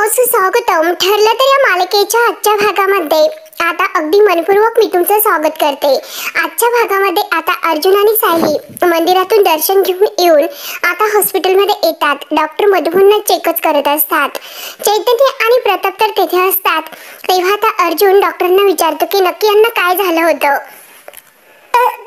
सुस्वागतम. ठरलं तर या मालिकेच्या आजच्या भागामध्ये आता अगदी मनपूर्वक मी तुमचं स्वागत करते. आजच्या भागामध्ये आता अर्जुन आणि सायली मंदिरातून दर्शन घेऊन येऊन आता हॉस्पिटलमध्ये येतात. डॉक्टर मधुहूंना चेकच करत असतात. चैतन्य आणि प्रताप तर तेथे असतात. तेव्हा आता अर्जुन डॉक्टरांना विचारतो की नक्की यांना काय झालं होतं.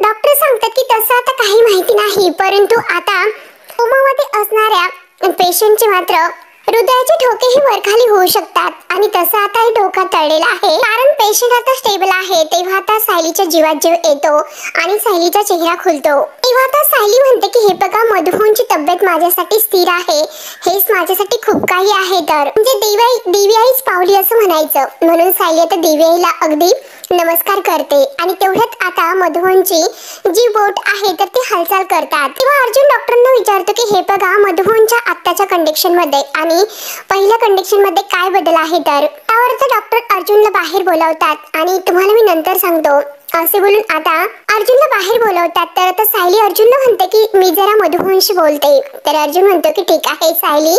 डॉक्टर सांगतात की तसं आता काही माहिती नाही, परंतु आता कोमामध्ये असणाऱ्या पेशंटचे मात्र हृदयाचे ठोकेही वरखाली होऊ शकतात आणि तसं आता हे धोका टळलेला आहे, कारण पेशंट आता स्टेबल आहे. तेव्हा आता सायलीच्या जीवात जीव येतो आणि सायलीचा चेहरा खुलतो. तेव्हा आता सायली म्हणते की हे बघा, मधुहूंची तब्येत माझ्यासाठी स्थिर आहे, हेच माझ्यासाठी खूप काही आहे. तर म्हणजे देवी आईच पावली असं म्हणायचं. म्हणून सायली आता देवी आईला अगदी नमस्कार करते आणि तेवढ्यात आता मधुहूंची जी बोट आहे तर ती हालचाल करतात. तेव्हा अर्जुन डॉक्टरांना विचारतो की हे बघा, मधुहूंच्या आत्ताच्या कंडिशन मध्ये आणि पहिल्या कंडिशन मध्ये काय बदल आहे. तर त्यावर डॉक्टर अर्जुनला बाहेर बोलावतात आणि तुम्हाला मी नंतर सांगतो असे बोलून आता अर्जुनला बाहेर बोलवतात. तर आता सायली अर्जुनला म्हणते की मी जरा मधुहूंशी बोलते. तर अर्जुन म्हणतो की ठीक आहे सायली.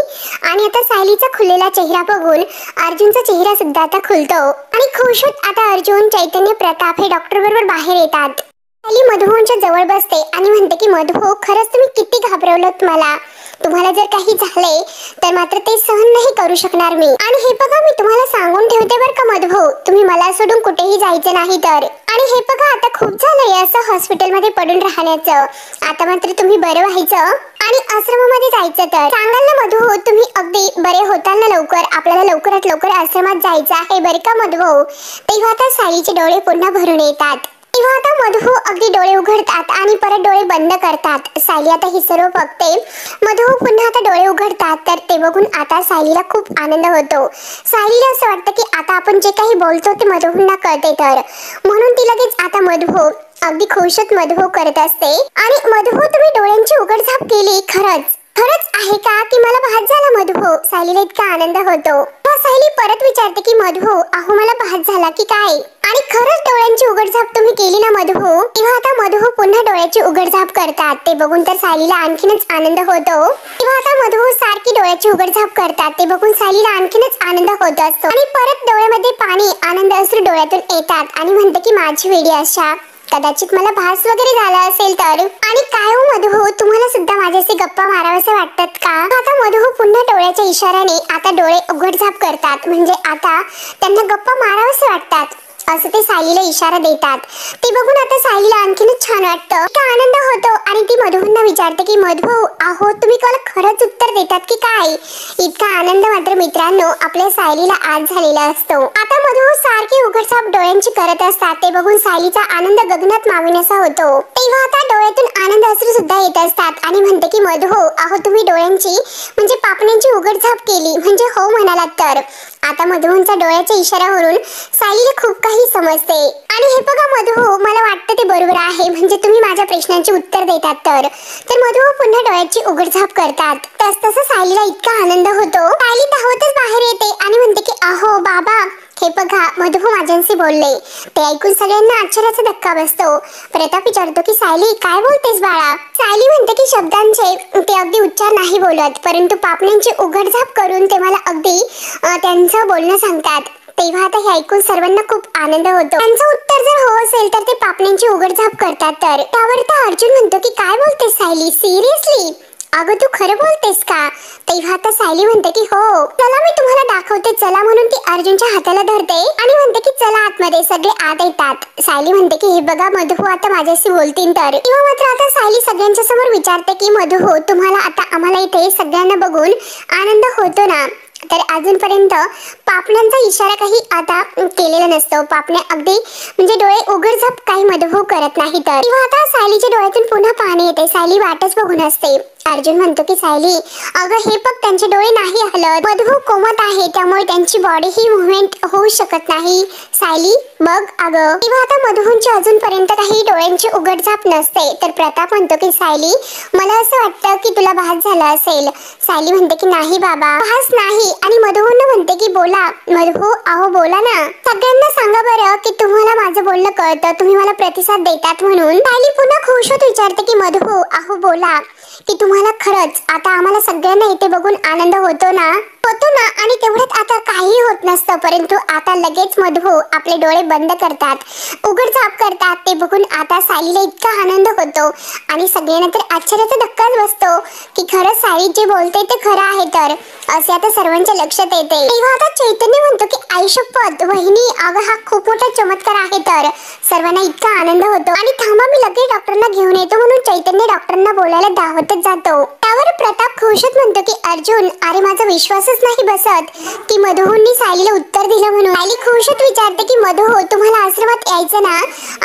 आणि आता सायलीचा खुललेला चेहरा बघून अर्जुनचा चेहरा सुद्धा आता खुलतो आणि खुश होत आता अर्जुन, चैतन्य, प्रताप हे डॉक्टर बरोबर बाहेर येतात. सायली मधुहूंच्या जवळ बसते आणि म्हणते की मधु, खरंच तुम्ही किती घाबरवलं मला. तुम्हाला जर काही झाले तर मात्र ते सहन नाही करू शकणार मी. आणि हे बघा, मी तुम्हाला सांगून ठेवते बरं का मधु, तुम्ही मला सोडून कुठेही जायचं नाही. तर आणि हे बघा, आता खूप झालंय असं हॉस्पिटलमध्ये पडून राहण्याचं. आता मात्र तुम्ही बरं व्हायचं आणि आश्रमामध्ये जायचं. तर सांगाल ना मधु, तुम्ही अगदी बरे होताल ना लवकर. आपल्याला लवकरात लवकर आश्रमात जायचं आहे बरं का मधु. तेव्हा आता सायलीचे डोळे पुन्हा भरून येतात. तेव्हा आता मधु अगदी डोळे उघडतात आणि परत डोळे बंद करतात. सायली आता हे सर्व बघते. मधु पुन्हा आता डोळे उघडतात. तर ते बघून आता सायलीला खूप आनंद होतो. सायलीला असं वाटतं की आता आपण जे काही बोलतो ते मधुहूंना कळते. तर म्हणून ती लगेच आता मधु अगदी खुशच मधु करत असते. आणि मधु, तुम्ही डोळ्यांची उघडझाप केली, खरंच आहे का की मला भास झाला मधु. सायलीला इतका आनंद होतो. सायली परत विचारते की मधु, अहो मला भास झाला की काय. आणि खरंच डोळ्यांची उघडझाप तुम्ही केली ना मधु. तेव्हा आता मधु पुन्हा डोळ्याची उघडझाप करतात. ते बघून तर सायलीला आणखीनच आनंद होतो. तेव्हा आता मधु सारखी डोळ्याची उघडझाप करतात. ते बघून सायलीला आणखीनच आनंद होत असतो आणि परत डोळ्यामध्ये पाणी, आनंद अश्रू डोळ्यातून येतात आणि म्हणते की माझी वेडी आशा, कदाचित मला भास वगैरे झाला असेल. तर आणि काय हो मधु, तुम्हाला सुद्धा माझ्याशी गप्पा मारावसे वाटतात का. आता मधु पुन्हा डोळ्याच्या इशाऱ्याने आता डोळे उघडझाप करतात. म्हणजे आता त्यांना गप्पा मारावसे वाटतात असं ते सायलीला इशारा देतात. ते बघून आता सायलीला आणखीनच छान वाटतं, इतका आनंद होतो. आणि ती मधुहूंना विचारते की मधु, अहो तुम्ही मला खरंच उत्तर देतात की काय. इतका आनंद मात्र मित्रांनो आपल्या सायलीला आज झालेला असतो. आता मधु सारखी उघडझाप डोळ्यांची करत असतात. ते बघून सायलीचा आनंद गगनात मावेनासा होतो. तेव्हा आता डोळ्यातून आनंद अश्रू सुद्धा येत असतात आणि म्हणते की मधु, अहो तुम्ही डोळ्यांची म्हणजे पापण्यांची उघडझाप केली, म्हणजे हो म्हणालात. तर आता मधुहूंच्या डोळ्याच्या इशाऱ्यावरून सायलीला खूप काही समजते. आणि हे बघा मधु, मला वाटतं ते बरोबर आहे, म्हणजे तुम्ही माझ्या प्रश्नांची उत्तर देतात. तर मधु पुन्हा डोळ्याची उघडझाप करतात. तसं सायलीला इतका आनंद होतो. सायली धावतच बाहेर येते आणि म्हणते की अहो बाबा, हे बघा मधु माझ्यांशी बोलले. ते ऐकून सगळ्यांना आश्चर्याचा धक्का बसतो. प्रताप विचारतो की सायली काय बोलतेस बाळा. सायली म्हणते की शब्दांचे ते अगदी उच्चार नाही बोलत, परंतु पापण्यांची उघडझाप करून ते मला अगदी त्यांचं बोलणं सांगतात. तेव्हा आता हे ऐकून सर्वांना खूप आनंद होतो. त्यांचं उत्तर जर हो असेल तर ते पापण्यांची उघडझाप करतात. तर त्यावर तर अर्जुन म्हणतो की काय बोलतेस सायली, सिरियसली, अगं तू खरं बोलतेस का. तेव्हा आता सायली म्हणते की हो, चला मी तुम्हाला दाखवते चला. म्हणून ती अर्जुनच्या हाताला धरते आणि म्हणते की चला आतमध्ये. सगळे आत येतात. सायली म्हणते की हे बघा मधु आता माझ्याशी बोलतील. तर किंवा मात्र आता सायली सगळ्यांच्या समोर विचारते की मधु, तुम्हाला आता आम्हाला इथे सगळ्यांना बघून आनंद होतो ना. तर अजूनपर्यंत पापण्यांचा इशारा काही आता केलेला नसतो. पापण्या अगदी म्हणजे डोळे उघडझाप काही मधु करत नाही. तर किंवा आता सायलीच्या डोळ्यातून पुन्हा पाणी येते. सायली वाटच बघून असते. अर्जुन म्हणतो की सायली, अगं हे बघ त्यांचे डोळे नाही हलत, मधु कोमत आहे त्यामुळे त्यांची बॉडी ही मुव्हमेंट होऊ शकत नाही. सायली बघ अगं. तेव्हा आता मधुहूंची अजूनपर्यंत काही डोळ्यांची उघडझाप नसते. तर प्रताप म्हणतो की सायली, मला असं वाटतं की तुला भास झाला असेल. सायली म्हणते की नाही बाबा, भास नाही. आणि मधुहूंना म्हणते की बोला मधु, अहो बोला ना, सगळ्यांना सांगा बरं की तुम्हाला माझं बोलणं कळतं, तुम्ही मला प्रतिसाद देतात म्हणून. सायली पुन्हा खुश होत विचारते की मधु, अहो बोला की तुम्हाला खरंच आता आम्हाला सगळ्यांना इथे बघून आनंद होतो ना. होतो ना आणि तेवढ्यात आता काही होत नसतं, परंतु आता लगेच मधू आपले डोळे बंद करतात, उघडझाप करतात. ते बघून आता सायलीला इतका आनंद होतो आणि सगळ्यांना तर आश्चर्याचा धक्काच बसतो की खरंच सायली जे बोलते ते खरं आहे तर असे आता सर्वांच्या लक्षात येते. तेव्हा आता चैतन्य म्हणतो की आई शपथ वहिनी, अगं हा खूप मोठा चमत्कार आहे. तर सर्वांना इतका आनंद होतो आणि थांबा मी लगेच डॉक्टरांना घेऊन येतो म्हणून चैतन्य डॉक्टरांना बोलायला धावतच जातो. त्यावर प्रताप खुशत म्हणतो की अर्जुन, अरे माझा विश्वासच नाही बसत की मधुहूंनी सायलीला उत्तर दिलं म्हणून. सायली खुशत विचारते की मधु, तुम्हाला आश्रमात यायचं ना?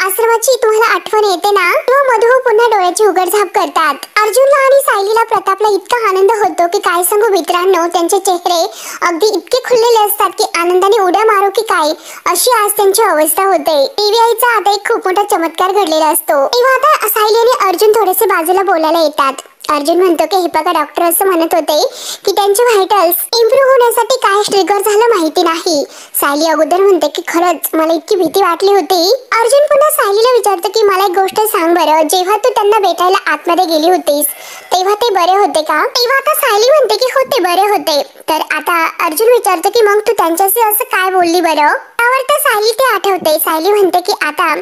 आश्रमाची तुम्हाला आठवण येते ना? तेव्हा मधु पुन्हा डोळ्याची उघडझाप करतात. अर्जुनला आणि सायलीला प्रतापला इतका आनंद होतो की काय सांगू मित्रांनो. त्यांचे चेहरे अगदी इतके खुललेले असतात की आनंदाने उड्या मारू की काय अशी आज त्यांची अवस्था होते. टीव्हीआयचा आता एक खूप मोठा चमत्कार घडलेला असतो. तेव्हा आता सायली आणि अर्जुन थोडेसे बाजूला बोलायला येतात. अर्जुन म्हणतो की हे बघा डॉक्टर असं म्हणत होते की त्यांचे व्हायटल्स इम्प्रूव्ह होण्यासाठी काय ट्रिगर झालं माहिती नाही. सायली अगोदर म्हणते की खरंच मला इतकी भीती वाटली होती. अर्जुन पुन्हा सायलीला विचारतो की मला एक गोष्ट सांग बरं, जेव्हा तू त्यांना भेटायला आतमध्ये गेली होतीस तेव्हा ते बरे होते का? तेव्हा आता सायली म्हणते की होते, बरे होते. तर आता अर्जुन विचारतो की मग तू त्यांच्याशी असं काय बोलली बरं? त्यावर तर सायली ते आठवते. सायली म्हणते की आता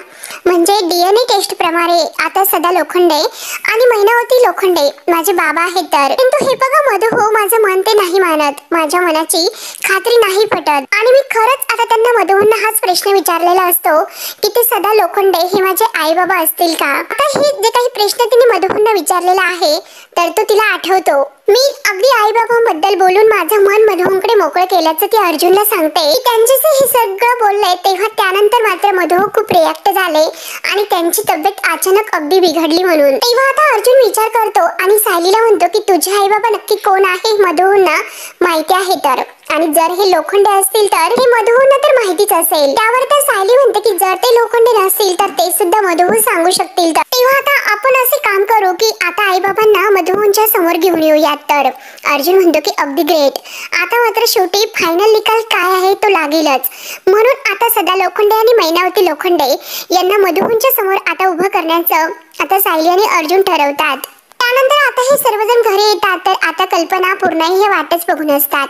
म्हणजे DNA टेस्ट प्रमाणे आता सदा लोखंडे आणि मैनावती लोखंडे माझे बाबा आहेत. तर किंतु हे बघा मधु, हो माझं मन ते नाही मानत, माझ्या मनाची खात्री नाही पटत. आणि मी खरंच आता त्यांना मधुहूंना हाच प्रश्न विचारलेला असतो की ते सदा लोखंडे हे माझे आई बाबा असतील का? आता हे जे काही प्रश्न तिने मधुहूंना विचारलेला आहे तर तो तिला आठवतो. मी अगदी आई बाबांबद्दल बोलून माझं मन मधुहूंकडे मोकळं केल्याचं ती अर्जुनला सांगते. त्यांच्याशी हे सगळं बोलले तेव्हा त्यानंतर मात्र मधु खूप रिॲक्ट झाले आणि त्यांची तब्येत अचानक अगदी बिघडली म्हणून. तेव्हा आता अर्जुन विचार करतो आणि सायलीला म्हणतो की तुझे आई बाबा नक्की कोण आहे मधुहूंना माहिती आहे तर, आणि जर हे लोखंडे असतील तर हे मधुहूंना तर माहितीच असेल. त्यावर तर सायली म्हणते की जर ते लोखंडे नसतील तर ते सुद्धा मधुहून सांगू शकतील. तर तेव्हा आता आपण असे काम करू की आता आई बाबांना मधुहूंच्या समोर घेऊन येऊयात. तर अर्जुन म्हणतो की अगदी ग्रेट. आता मात्र शेवटी फायनल निकाल काय आहे तो लागेलच, म्हणून आता सदा लोखंडे आणि मैनावती लोखंडे यांना मधुहूंच्या समोर आता उभं करण्याचं आता सायली आणि अर्जुन ठरवतात. त्यानंतर आता हे सर्वजण घरी येतात. तर आता कल्पना पूर्णाही हे वाटच बघून असतात.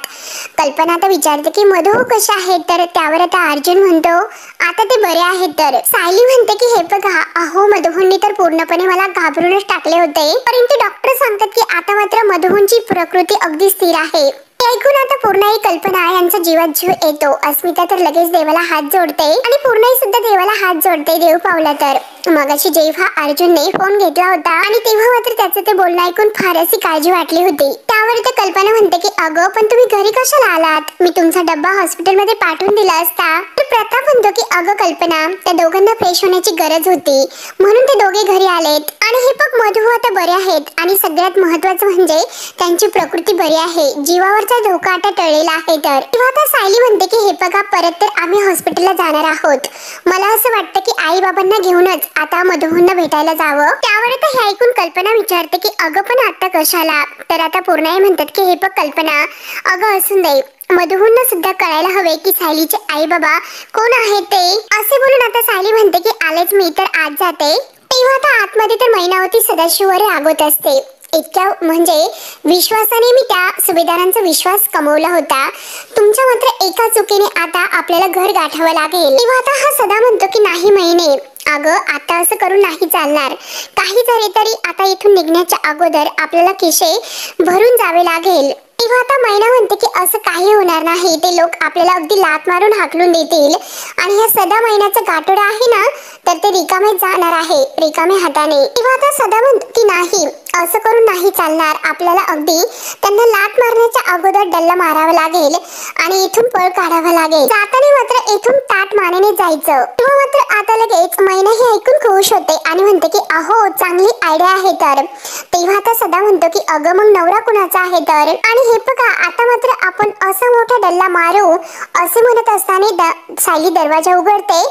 कल्पना आता विचारते की मधु कसे आहेत? तर त्यावर आता अर्जुन म्हणतो आता ते बरे आहेत. तर सायली म्हणते की हे बघा, अहो मधुहूंनी तर पूर्णपणे मला घाबरूनच टाकले होते, परंतु डॉक्टर सांगतात की आता मात्र मधुहूंची प्रकृती अगदी स्थिर आहे. ऐकून आता पूर्णाई कल्पना यांचा जीवात जीव येतो. अस्मिता तर लगेच देवाला हात जोडते आणि पूर्णाई सुद्धा देवाला हात जोडते देव पावला. तर मगाशी जेव्हा अर्जुनने फोन घेतला होता आणि तेव्हा मात्र त्याचं ते बोलणं ऐकून फार अशी काळजी वाटली होती. त्यावर तर कल्पना म्हणते की अगं पण तुम्ही घरी कशाला आलात? मी तुमचा डब्बा हॉस्पिटलमध्ये पाठवून दिला असता. तर प्रताप म्हणतो की अगं कल्पना, त्या दोघांना फ्रेश होण्याची गरज होती म्हणून ते दोघे घरी आलेत. आणि हे बघ मधु आता बरे आहेत आणि सगळ्यात महत्वाचं म्हणजे त्यांची प्रकृती बरी आहे, जीवावरचा धोका आता टळलेला आहे. तर तेव्हा आता सायली म्हणते की हे बघा परत तर आम्ही हॉस्पिटलला जाणार आहोत. मला असं वाटतं की आई बाबांना घेऊनच आता मधुहूंना भेटायला जावं. त्यावर आता हे ऐकून कल्पना विचारते की अगं पण आता कशाला? तर आता पूर्णाई म्हणतात की हे बघ कल्पना, अगं असून दे, मधुहूंना सुद्धा कळायला हवे की सायलीचे आई बाबा कोण आहेत ते. असे बोलून आता सायली म्हणते की आलेच मी तर आज जाते. तेव्हा आता आतमध्ये तर मैनावती सदाशिववर रागवत असते. इतक्या म्हणजे विश्वासाने मी त्या सुभेदारांचा विश्वास कमवला होता. तुमच्या मात्र एका चुकीने आता आपल्याला घर गाठावं लागेल. तेव्हा आता हा सदा म्हणतो की नाही महिने, अगं आता असं करून नाही चालणार. काही झाले तरी आता इथून निघण्याच्या अगोदर आपल्याला खिसे भरून जावे लागेल. तेव्हा आता मैना म्हणते की असं काही होणार नाही, ते लोक आपल्याला अगदी लात मारून हाकलून देतील आणि ह्या सदा महिन्याचा गाठोडा आहे ना तर ते रिकामे जाणार आहे, रिकामे हाताने. तेव्हा आता सदा म्हणतो की नाही, असं करून नाही चालणार, आपल्याला अगदी त्यांना लात मारण्याच्या अगोदर डल्ला मारावा लागेल आणि इथून पळ काढावा लागेल. जाताना मात्र इथून ताट मानेने जायचं. तेव्हा मात्र आता लगेच मैना हे ऐकून खुश होते आणि म्हणते की अहो चांगली आयडिया आहे. तर तेव्हा आता सदा म्हणतो की अगं मग नवरा कुणाचा आहे? तर आणि हे बघा आता मात्र आपण असा मोठा डल्ला मारू असे म्हणत असताना सायली दरवाजा उघडते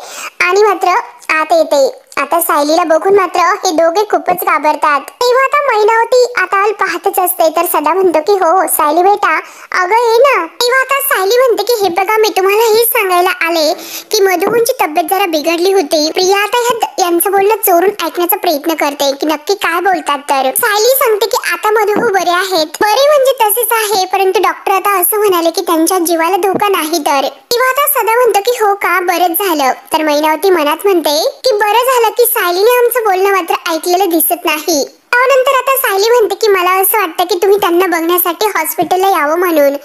आणि मात्र आत येते. आता सायलीला बघून मात्र हे दोघे खूपच घाबरतात। तेव्हा आता मैनावती आता पाहतच असते तर सदा म्हणतो की हो सायली बेटा अगं ये ना। तेव्हा आता सायली म्हणते की हे बघा मी तुम्हाला हेच सांगायला आले की मधुहूंची तब्येत जरा बिघडली होती। प्रिया आता यांचं बोलणं चोरून ऐकण्याचा प्रयत्न करते की नक्की काय बोलतात। तर सायली सांगते की आता मधुहू बरे आहेत। बरे म्हणजे तसेच आहे परंतु डॉक्टर आता असं म्हणाले की त्यांच्या जीवाला धोका नाही। तर तेव्हा आता सदा म्हणतो की हो का बरंच झालं। तर मैनावती मनात म्हणते की बरं झालं की सायलीने आमचं बोलणं मात्र ऐकलेलं दिसत नाही। त्यानंतर आता सायली म्हणते की मला असं वाटतं की तुम्ही त्यांना बघण्यासाठी हॉस्पिटलला यावं म्हणून।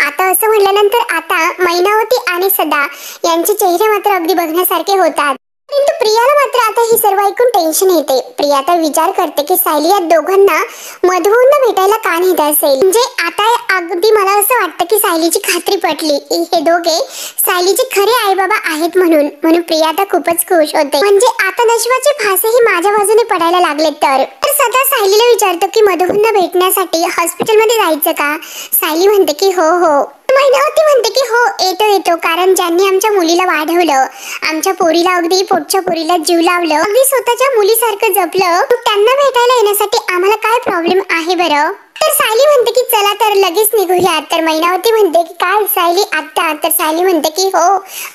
आता असं म्हटल्यानंतर आता मैनावती आणि सदा यांचे चेहरे मात्र अगदी बघण्यासारखे होतात। परंतु प्रियाला मात्र आता ही सर्व ऐकून टेन्शन येते। प्रिया आता विचार करते की सायली या दोघांना मधुहूंना भेटायला का नेत असेल। म्हणजे आता अगदी मला असं वाटतं की सायलीची खात्री पटली हे दोघे सायलीचे खरे आई बाबा आहेत म्हणून प्रिया आता खूपच खुश होते। म्हणजे आता नशिबाचे फासेही माझ्या बाजूने पडायला लागले। तर सदा सायलीला विचारतो की मधुहूंना भेटण्यासाठी हॉस्पिटलमध्ये जायचं का। सायली म्हणते की हो हो। मैनावती म्हणते की हो येतो कारण ज्यांनी आमच्या मुलीला वाढवलं आमच्या पोरीला अगदी पोटच्या पोरीला जीव लावलं अगदी स्वतःच्या मुलीसारखं जपलं त्यांना भेटायला येण्यासाठी आम्हाला काय प्रॉब्लेम आहे बरं। तर सायली म्हणते की चला तर लगेच निघूया। तर मैनावती म्हणते की काय सायली आता। तर सायली म्हणते की हो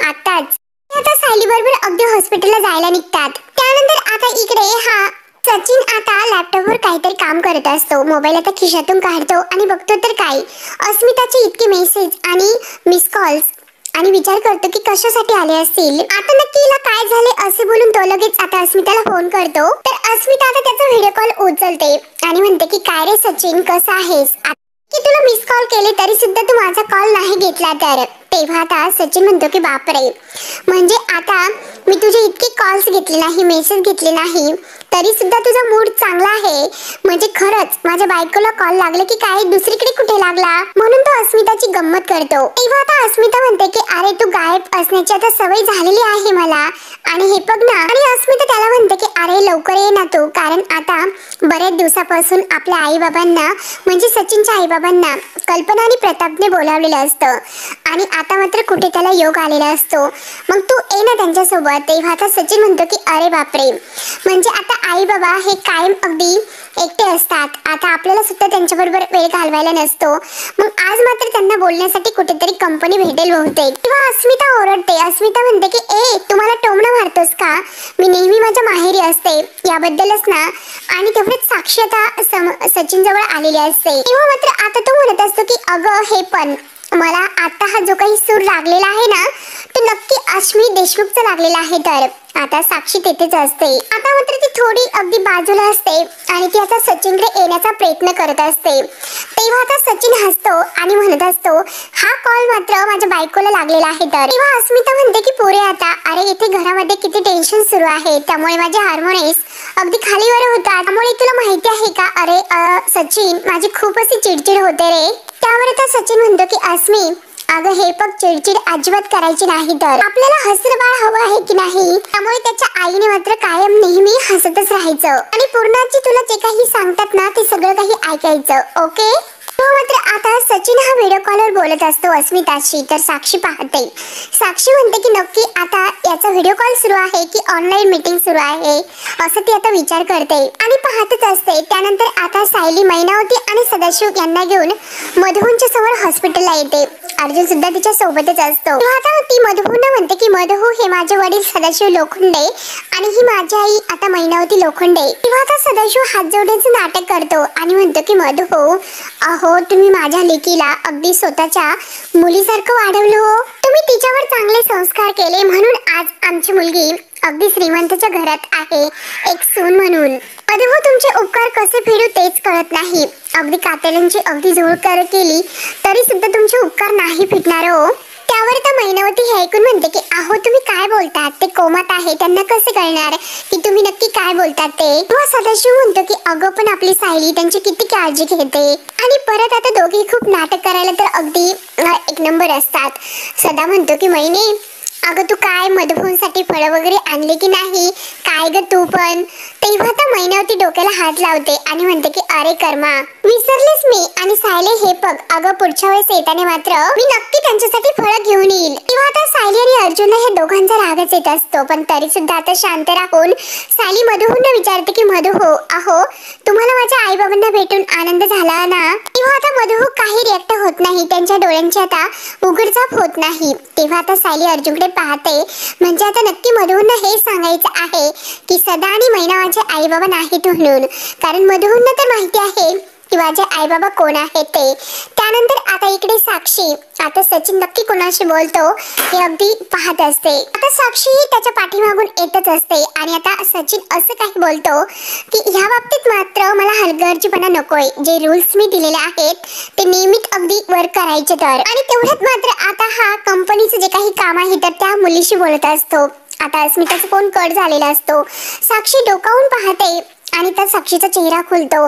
आताच। आता सायली बरोबर अगदी हॉस्पिटलला जायला निघतात। त्यानंतर आता इकडे हा सचिन आता लॅपटॉपवर काहीतरी काम करत असतो। मोबाईल आता खिशातून काढतो आणि बघतो तर काय अस्मिताचे इतके मेसेज आणि मिस कॉल्स आणि विचार करतो की कशासाठी आले असतील। आता नक्की हिला काय झाले असे बोलून तो लगेच आता अस्मिताला फोन करतो। तर अस्मिता आता त्याचा व्हिडिओ कॉल उचलते आणि म्हणते की काय रे सचिन कसं आहेस की तुला मिस कॉल केले तरी सुद्धा तू माझा कॉल नाही घेतला। तर तेव्हा आता सचिन म्हणतो की बापरे म्हणजे आता मी तुझे इतके कॉल्स घेतले नाही मेसेज घेतले नाही तरी सुद्धा तुझा मूड चांगला आहे। म्हणजे खरंच माझ्या बायकोला कॉल लागले की काय दुसरीकडे कुठे लागला म्हणून तो अस्मिताची गंमत करतो। तेव्हा आता अस्मिता म्हणते की अरे तू गायब असण्याची आता सवय झालेली आहे मला आणि हे बघ ना। आणि अस्मिता त्याला म्हणते की अरे लवकर ये ना तू कारण आता बऱ्याच दिवसापासून आपल्या आई बाबांना म्हणजे सचिनच्या आई बाबांना कल्पना आणि प्रतापने बोलावलेलं असतं आणि आता मात्र कुठे त्याला योग आलेला असतो मग तू ये ना त्यांच्यासोबत। तेव्हा आता सचिन म्हणतो की अरे बापरे म्हणजे आता आई बाबा हे कायम अगदी एकटे असतात आता आपल्याला सुद्धा त्यांच्याबरोबर वेळ घालवायला नसतो मग आज मात्र त्यांना बोलण्यासाठी कुठेतरी कंपनी भेटेल बहुतेक। तेव्हा अस्मिता ओरडते। अस्मिता म्हणते की ए तुम्हाला टोमणं मारतोस का मी नेहमी माझ्या माहेरी असते याबद्दलच ना। आणि तेवढेच साक्षी आता सचिन जवळ आलेली असते। तेव्हा मात्र आता तो म्हणत असतो की अगं हे पण मला आता हा जो काही सूर लागलेला आहे ना तो नक्की अश्मी देशमुखचा लागलेला आहे। तर आता साक्षी तेथेच असते। आता मात्र ती थोडी अगदी बाजूला असते आणि ती आता सचिनकडे येण्याचा प्रयत्न करत असते। तेव्हा आता सचिन हसतो आणि म्हणत असतो हा कॉल मात्र माझ्या बायकोला लागलेला आहे। तर तेव्हा अस्मिता म्हणते की पोरे आता अरे इथे घरामध्ये किती टेन्शन सुरू आहे त्यामुळे माझे हार्मोन्स अगदी खालीवर होतात त्यामुळे तुला माहिती आहे का अरे सचिन माझी खूप अशी चिडचिड होते रे। त्यावर आता सचिन म्हणतो की अस्मी अगं हे बघ चिडचिड अजिबात करायची नाही। तर आपल्याला हसरं बाळ हवं आहे की नाही त्यामुळे त्याच्या आईने मात्र कायम नेहमी हसतच राहायचं आणि पूर्णाची तुला जे काही सांगतात ना ते सगळं काही ऐकायचं ओके। मात्र आता सचिन हा व्हिडिओ कॉलवर बोलत असतो अस्मिताशी। तर साक्षी पाहते साक्षी म्हणते की नक्की आता याचा व्हिडिओ कॉल सुरू आहे की ऑनलाईन मीटिंग सुरू आहे असं ती आता विचार करते आणि पाहतच असते। त्यानंतर आता सायली मैनावती आणि सदाशिव यांना घेऊन मधुहूंच्या समोर हॉस्पिटलला येते। अर्जुन सुद्धा तिच्या सोबतच असतो। तेव्हा आता ती मधुहूंना म्हणते की मधुहू हे माझे वडील सदाशिव लोखंडे आणि ही माझी आई आता मैनावती लोखंडे। तेव्हा आता सदाशिव हात जोडण्याचं नाटक करतो आणि म्हणतो की मधुहू अहो तुम्ही माझ्या लेकीला अगदी स्वतःच्या मुलीसारखं वाढवलं हो तुम्ही तिच्यावर चांगले संस्कार केले म्हणून आज आमची मुलगी अगदी श्रीमंताच्या घरात आहे एक सून म्हणून। मधुहू तुमचे उपकार कसे फेडू तेच कळत नाही अगदी कातड्यांची अगदी जोड केली तरी सुद्धा तुमचे उपकार नाही फिटणार हो। त्यावर तर मैनावती हे ऐकून म्हणते की अहो तुम्ही काय बोलतात ते कोमात आहे त्यांना कसं कळणार की तुम्ही नक्की काय बोलतात ते। तेव्हा सदाशिव म्हणतो की अगं पण आपली सायली त्यांची किती काळजी घेते आणि परत आता दोघे खूप नाटक करायला तर अगदी एक नंबर असतात। सदा म्हणतो की मैने अगं तू काय मधुभाऊंसाठी फळं वगैरे आणले की नाही? काय ग तू पण? तेव्हा तर मैनावती डोक्याला हात लावते आणि म्हणते की अरे कर्मा, विसरलेस मी आणि सायले हे बघ, अगं पुढच्या वेळेस येताना मात्र मी नक्की त्यांच्यासाठी फळं घेऊन येईल. तेव्हा आता सायली आणि अर्जुनला हे दोघांचा रागच येत असतो, पण तरी सुद्धा आता शांत राहून सायली मधुभाऊंना विचारते की मधुभाऊ, अहो तुम्हाला माझ्या आई बाबांना भेटून आनंद झाला ना? तेव्हा आता मधुभाऊ काही रिॲक्ट होत नाही, त्यांच्या डोळ्यांची आता उघडझाप होत नाही. तेव्हा आता सायली अर्जुनकडे पाहते, म्हणजे आता नक्की मधुभाऊंना हे सांगायचं आहे की सदा आणि मैना माझे आई बाबा नाहीत म्हणून, कारण मधुभाऊंना तर माहिती आहे की माझे आई बाबा कोण आहेत ते. त्यानंतर आता इकडे साक्षी, आता सचिन नक्की कोणाशी बोलतो हे अगदी पाहत असते. आता साक्षी त्याच्या पाठीमागून येतच असते आणि आता सचिन असं काही बोलतो की ह्या बाबतीत मात्र मला हलगर्जीपणा नकोय, जे रूल्स मी दिलेले आहेत ते नियमित अगदी वर्क करायचे तर. आणि तेवढ्यात मात्र आता हा कंपनीचं जे काही काम आहे तर त्या मुलीशी बोलत असतो. आता अस्मिताचा फोन कट झालेला असतो. साक्षी डोकावून पाहते आणि त्या साक्षीचा चेहरा खुलतो.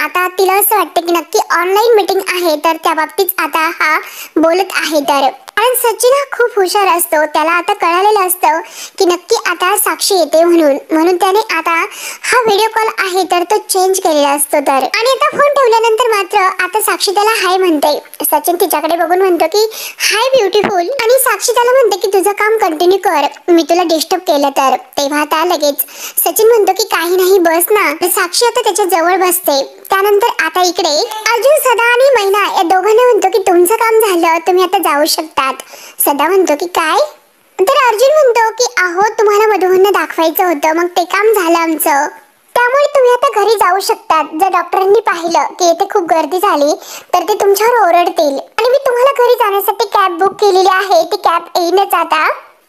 आता तिला असं वाटतं की नक्की ऑनलाईन मीटिंग आहे तर त्या बाबतीत आता हा बोलत आहे तर. कारण सचिन हा खूप हुशार असतो, त्याला आता कळालेलं असतं की नक्की आता साक्षी येते म्हणून त्याने आता हा व्हिडिओ कॉल आहे तर तो चेंज केलेला असतो तर. आणि आता फोन ठेवल्यानंतर मात्र आता साक्षी त्याला हाय म्हणते. सचिन तिच्याकडे बघून म्हणतो की हाय ब्युटिफुल, आणि साक्षी त्याला म्हणते की तुझं काम कंटिन्यू कर, मी तुला डिस्टर्ब केलं तर. तेव्हा आता लगेच सचिन म्हणतो की काही नाही बस ना. साक्षी आता त्याच्या जवळ बसते. त्यानंतर आता इकडे अर्जुन, सदा आणि मैना या दोघांना म्हणतो की तुमचं काम झालं, तुम्ही आता जाऊ शकतात. सदा म्हणतो की काय? तर अर्जुन म्हणतो की अहो तुम्हाला मधुभाऊंना दाखवायचं होतं, मग ते काम झालं आमचं, त्यामुळे तुम्ही आता घरी जाऊ शकतात. जर डॉक्टरांनी पाहिलं की येथे खूप गर्दी झाली तर ते तुमच्यावर ओरडतील. आणि मी तुम्हाला घरी जाण्यासाठी कॅब बुक केलेली आहे, ती कॅब येईनच आता.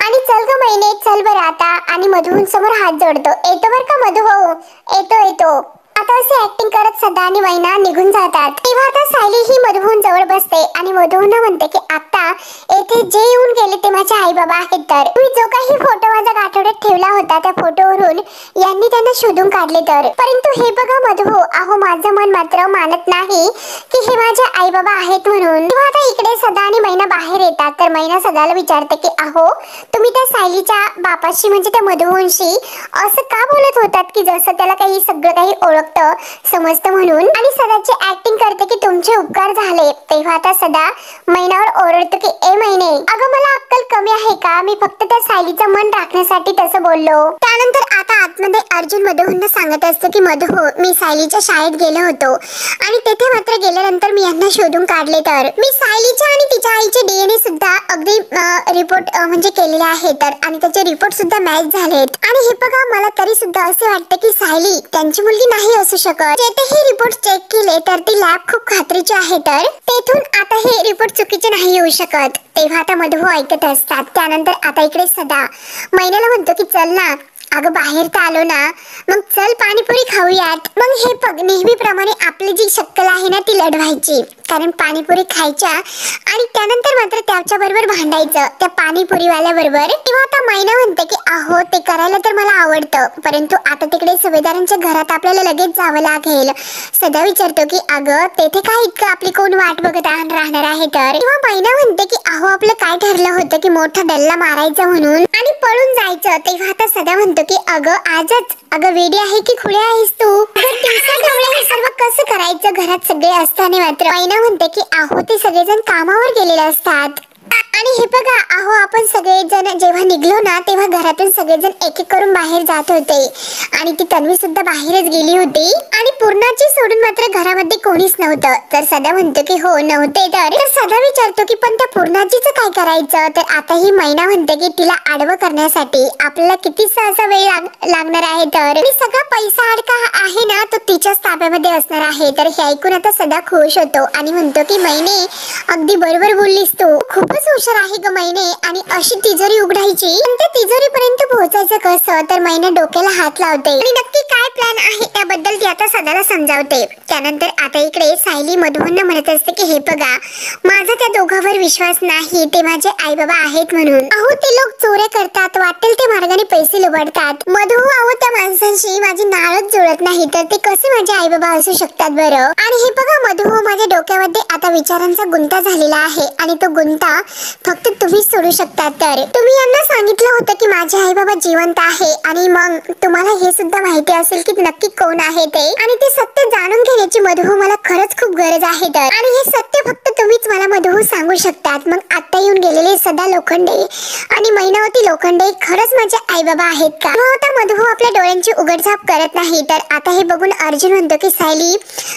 आणि चल ग मैने, चल बरं आता. आणि मधुभाऊंसमोर हात जोडतो. येतो बरं का मधुभाऊ, येतो. आता असे ऍक्टिंग करत सदा आणि मैना निघून जातात. तेव्हा आता सायली ही मधुभाऊं जवळ बसते आणि मधुभाऊंना म्हणते की आता येथे जे येऊन गेले ते माझे आई बाबा आहेत तर. तुम्ही जो काही फोटो माझ्या गाठोड्यात ठेवला होता त्या फोटोवरून यांनी त्यांना शोधून काढले तर. परंतु हे बघा मधुभाऊ, अहो माझं मन मात्र मानत नाही की हे माझे आई बाबा आहेत म्हणून. तेव्हा आता इकडे सदा आणि मैना बाहेर येतात. तर मैना सदाला विचारते की अहो तुम्ही त्या सायलीच्या बापाशी म्हणजे त्या मधुभाऊंशी असं का बोलत होतात की जसं त्याला काही सगळं काही ओळख समजतं म्हणून. आणि सदाची ऍक्टिंग करते की तुमचे उपकार झाले. तेव्हा आता सदा मैनावर ओरडतो की ए मैने, अगं मला अक्कल कमी आहे का? मी फक्त त्या सायलीचं मन राखण्यासाठी तसं बोललो. त्यानंतर आता आतमध्ये अर्जुन मधुभाऊंना सांगत असतो की मधुभाऊ, मी सायलीच्या शाळेत गेलो होतो आणि तेथे मात्र गेल्यानंतर मी यांना शोधून काढले तर. मी सायलीच्या आणि तिच्या आईचे DNA सुद्धा अगदी रिपोर्ट म्हणजे केलेले आहे तर. आणि त्याचे रिपोर्ट सुद्धा मॅच झालेत. आणि हे बघा मला तरी सुद्धा असे वाटते की सायली त्यांची मुलगी नाही असू शकत. जेथे हे रिपोर्ट चेक केले तर ती लॅब खूप खात्रीची आहे तर तेथून आता हे रिपोर्ट चुकीचे नाही येऊ शकत. तेव्हा आता मधुभाऊ ऐकत असतात. त्यानंतर आता इकडे सदा मैनाला म्हणतो की चल ना, अगं बाहेर तर आलो ना, मग चल पाणीपुरी खाऊयात. मग हे बघ नेहमीप्रमाणे आपली जी शक्कल आहे ना ती लढवायची, कारण पाणीपुरी खायच्या आणि त्यानंतर मात्र त्याच्या बरोबर भांडायचं त्या पाणीपुरीवाल्या बरोबर. तेव्हा आता मैना म्हणते की अहो ते करायला तर मला आवडतं, परंतु आता तिकडे सुभेदारांच्या घरात आपल्याला लगेच जावं लागेल. सदा विचारतो की अगं तेथे काय इतकं आपली कोण वाट बघत राहणार आहे तर. तेव्हा मैना म्हणते की अहो आपलं काय ठरलं होतं की मोठा डल्ला मारायचा म्हणून आणि पळून जायचं. तेव्हा आता सदा म्हणतो की अगं आजच, अगं वेडी आहे की खुळे आहेस तू? हे सर्व कसं करायचं घरात सगळे असताना मात्र? मैना म्हणते की अहो ते सगळेजण कामावर गेलेले असतात. आणि हे बघा अहो आपण सगळेजण जेव्हा निघलो ना तेव्हा घरातून सगळेजण एक एक करून बाहेर जात होते आणि ती तन्वी सुद्धा बाहेरच गेली होती आणि पूर्णाची सोडून मात्र घरामध्ये कोणीच नव्हतं. तर सदा म्हणतो की हो नव्हते तर. सदा विचारतो की पण त्या पूर्णाचीच काय करायचं? तर आता ही मैना म्हणते की तिला आडवं करण्यासाठी आपल्याला किती सहसा वेळ लागणार आहे तर. सगळा पैसा अडका आहे ना तो तिच्याच ताब्यामध्ये असणार आहे. तर हे ऐकून आता सदा खुश होतो आणि म्हणतो की मैने अगदी बरोबर बोललीस तू, खूपच हुशार आहे ग मैने. आणि अशी तिजोरी उघडायची पण त्या तिजोरी पर्यंत पोहोचायचं कसं? तर मैने डोक्याला हात लावते आणि नक्की काय प्लॅन आहे त्याबद्दल ती आता सदाला समजावते. त्यानंतर आता इकडे सायली मधुभाऊंना म्हणत असते की हे बघा माझा त्या दोघांवर विश्वास नाही, ते माझे आई बाबा आहेत म्हणून. अहो ते लोक चोऱ्या करतात, वाटेल ते मार्गाने पैसे लुबाडतात. मधुभाऊ अहो त्या माणसांशी माझी नाळच जुळत नाही तर ते कसे माझे आई बाबा असू शकतात बरं? आणि हे बघा मधुभाऊ माझ्या डोक्यामध्ये आता विचारांचा गुंता झालेला आहे आणि तो गुंता फक्त तुम्हीच सोडू शकता। तर तुम्ही यांना सांगितलं होतं की माझे आई बाबा जिवंत आहे आणि मग तुम्हाला हे सुद्धा माहिती असेल की नक्की कोण आहे ते, आणि ते सत्य जाणून घेण्याची मधु मला खरंच खूप गरज आहे। तर आणि हे सत्य फक्त तुम्हीच मला मधु सांगू शकतात। मग आता येऊन गेलेले सदा लोखंडे आणि मैनावती लोखंडे खरंच माझे आई बाबा आहेत का? आता मधु आपल्या डोळ्यांची उघडझाप करत नाही। तर आता हे बघून अर्जुन म्हणतो की सायली,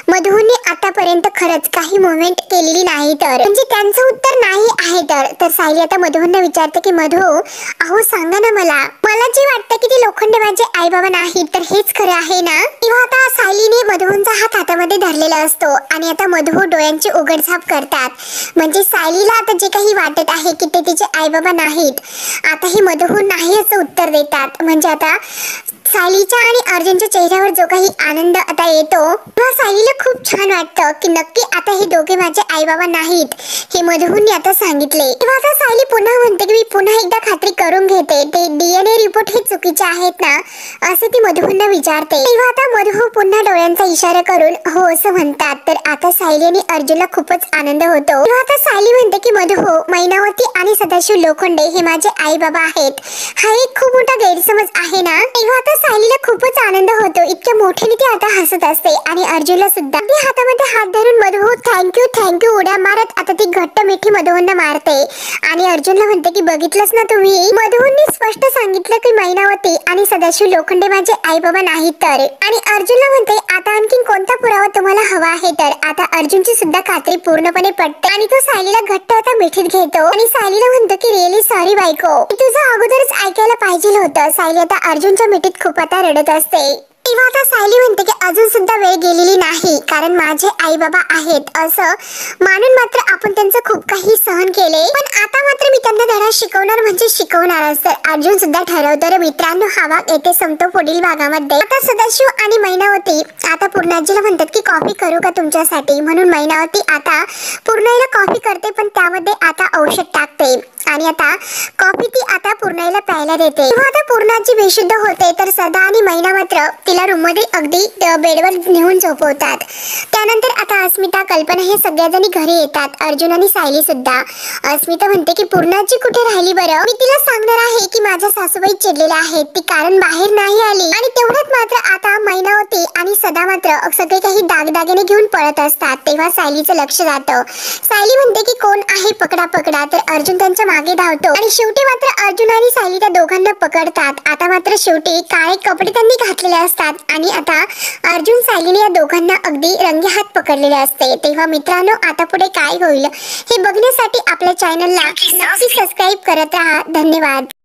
मधुने आतापर्यंत खरंच काही मुवमेंट केलेली नाही, तर म्हणजे त्यांचं उत्तर नाही आहे। तर सायली आता मधुहून विचारते की मधु, अहो सांगा ना मला जे वाटतं की ते लोखंडे माझे आई बाबा नाही, तर हेच खरं आहे ना? तेव्हा आता सायलीने मधुहूनचा हात हातामध्ये धरलेला असतो आणि आता मधु डोळ्यांची उघडझाप करतात। म्हणजे सायलीला आता जे काही वाटत आहे की ते तिचे आई बाबा नाहीत, आता हे मधुहून नाही असं उत्तर देतात। म्हणजे आता सायलीच्या आणि अर्जुनच्या चेहऱ्यावर जो काही आनंद आता येतो तेव्हा सायलीला खूप छान वाटतं की नक्की आता हे दोघे माझे आई बाबा नाहीत हे मधुहूनने आता सांगितले। तेव्हा आता सायली पुन्हा म्हणते की मी पुन्हा एकदा खात्री करून घेते, ते DNA रिपोर्ट हे चुकीचे आहेत ना, असे ती मधुहूनला विचारते। तेव्हा आता मधु पुन्हा डोळ्यांचा इशारा करून हो असं म्हणतात। तर आता सायली आणि अर्जुनला खूपच आनंद होतो। तेव्हा आता सायली म्हणते की मधु, मैनावती आणि सदाशिव लोखंडे हे माझे आई बाबा आहेत, हा एक खूप मोठा गैरसमज आहे ना? तेव्हा आता सायलीला खूपच आनंद होतो, इतक्या मोठ्याने ती आता हसत असते आणि अर्जुनला सुद्धा ती हातामध्ये हात धरून मधु थँक्यू उड्या मारत आता ती घट्ट मिठी मधुहूनला मारते आणि अर्जुनला म्हणते की बघितलंच ना तुम्ही, मधुहूनने स्पष्ट सांगितलं की मैनावती आणि सदाशिव लोखंडे माझे आई बाबा नाहीत। तर आणि अर्जुनला म्हणते आता आणखी कोणता पुरावा तुम्हाला हवा आहे? तर आता अर्जुनची सुद्धा खात्री पूर्णपणे पटते आणि तो सायलीला घट्ट आता मिठीत घेतो आणि सायलीला म्हणतो की रिअली सॉरी बायको, तुझं अगोदरच ऐकायला पाहिजे होतं। सायली आता अर्जुनच्या मिठीत खूप आता रडत असते। तेव्हा आता सायली म्हणते की अजून सुद्धा वेळ गेलेली नाही, कारण माझे आई बाबा आहेत असं मानून मात्र आपण त्यांचं खूप काही सहन केले, पण आता मात्र मी त्यांना धडा शिकवणार म्हणजे शिकवणारच। तर अर्जुन सुद्धा ठरवतो। मित्रांनो, हा भाग येथे संपतो। पुढील भागामध्ये आता सदाशिव आणि मैनावती आता पूर्णाजीला म्हणतात की कॉफी करू का तुमच्यासाठी, म्हणून मैनावती आता पूर्णाईला कॉफी करते, पण त्यामध्ये आता औषध टाकते आणि आता कॉफी ती आता पूर्णाईला प्यायला देते। तेव्हा आता पूर्णाजी बेशुद्ध होते, तर सदा आणि मैना मात्र तिला रूम मध्ये अगदी बेडवर नेऊन झोपवतात। त्यानंतर आता अस्मिता, कल्पना हे सगळ्याजणी घरी येतात, अर्जुन आणि सायली सुद्धा। अस्मिता म्हणते की पूर्णाजी कुठे राहिली बरं? मी तिला सांगणार आहे की माझ्या सासूबाई चिडलेल्या आहेत, ती कारण बाहेर नाही आली। आणि तेवढ्यात मात्र आता मैनावती आणि सदा मात्र सगळे काही दागदागिने घेऊन पळत असतात। तेव्हा सायलीचं लक्ष जातं। सायली म्हणते की कोण आहे, पकडा पकडा। तर अर्जुन त्यांच्या मागे धावतो आणि शेवटी मात्र अर्जुन आणि सायली त्या दोघांना पकडतात। आता मात्र शेवटी काळे कपडे त्यांनी घातलेले असतात आणि आता अर्जुन सायलीने या दोघांना अगदी रंगेहात पकडलेले असते। तेव्हा मित्रांनो, आता पुढे काय होईल हे बघण्यासाठी आपल्या चॅनलला नक्की सबस्क्राईब करत राहा। धन्यवाद।